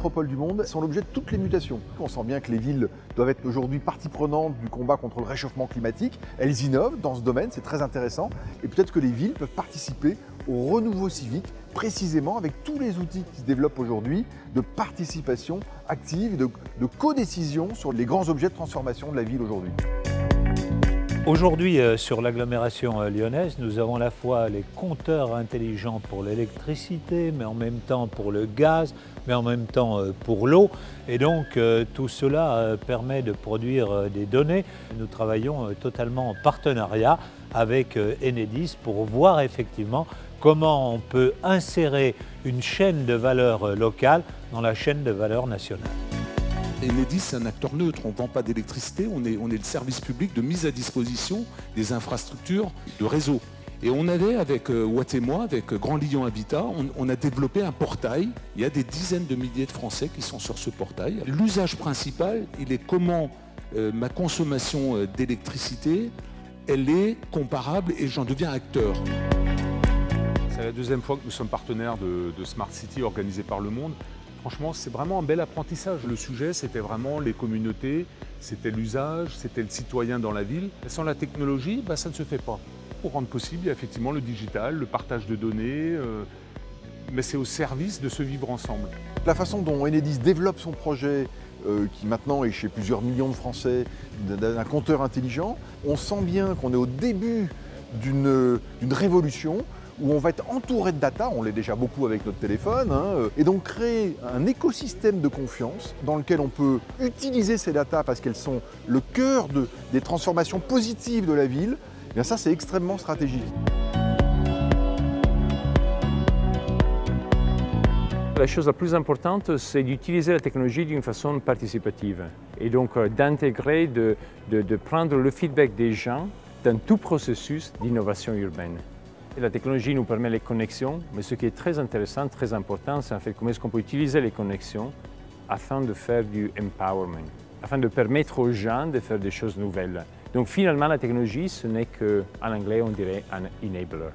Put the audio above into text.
métropoles du monde sont l'objet de toutes les mutations. On sent bien que les villes doivent être aujourd'hui partie prenante du combat contre le réchauffement climatique. Elles innovent dans ce domaine, c'est très intéressant. Et peut-être que les villes peuvent participer au renouveau civique, précisément avec tous les outils qui se développent aujourd'hui de participation active, de codécision sur les grands objets de transformation de la ville aujourd'hui. Aujourd'hui, sur l'agglomération lyonnaise, nous avons à la fois les compteurs intelligents pour l'électricité, mais en même temps pour le gaz, mais en même temps pour l'eau. Et donc, tout cela permet de produire des données. Nous travaillons totalement en partenariat avec Enedis pour voir effectivement comment on peut insérer une chaîne de valeur locale dans la chaîne de valeur nationale. Enedis, c'est un acteur neutre, on ne vend pas d'électricité, on est le service public de mise à disposition des infrastructures de réseau. Et on avait, avec Watt et moi, avec Grand Lyon Habitat, on a développé un portail. Il y a des dizaines de milliers de Français qui sont sur ce portail. L'usage principal, il est comment ma consommation d'électricité, elle est comparable et j'en deviens acteur. C'est la deuxième fois que nous sommes partenaires de Smart City organisé par Le Monde. Franchement, c'est vraiment un bel apprentissage. Le sujet, c'était vraiment les communautés, c'était l'usage, c'était le citoyen dans la ville. Et sans la technologie, ça ne se fait pas. Pour rendre possible, il y a effectivement le digital, le partage de données, mais c'est au service de ce vivre ensemble. La façon dont Enedis développe son projet, qui maintenant est chez plusieurs millions de Français, d'un compteur intelligent, on sent bien qu'on est au début d'une révolution où on va être entouré de data, on l'est déjà beaucoup avec notre téléphone, et donc créer un écosystème de confiance dans lequel on peut utiliser ces data parce qu'elles sont le cœur des transformations positives de la ville. Et bien ça, c'est extrêmement stratégique. La chose la plus importante, c'est d'utiliser la technologie d'une façon participative et donc d'intégrer, de prendre le feedback des gens dans tout processus d'innovation urbaine. Et la technologie nous permet les connexions, mais ce qui est très intéressant, très important, c'est en fait comment est-ce qu'on peut utiliser les connexions afin de faire du empowerment, afin de permettre aux gens de faire des choses nouvelles. Donc finalement, la technologie, ce n'est qu'en anglais, on dirait un enabler.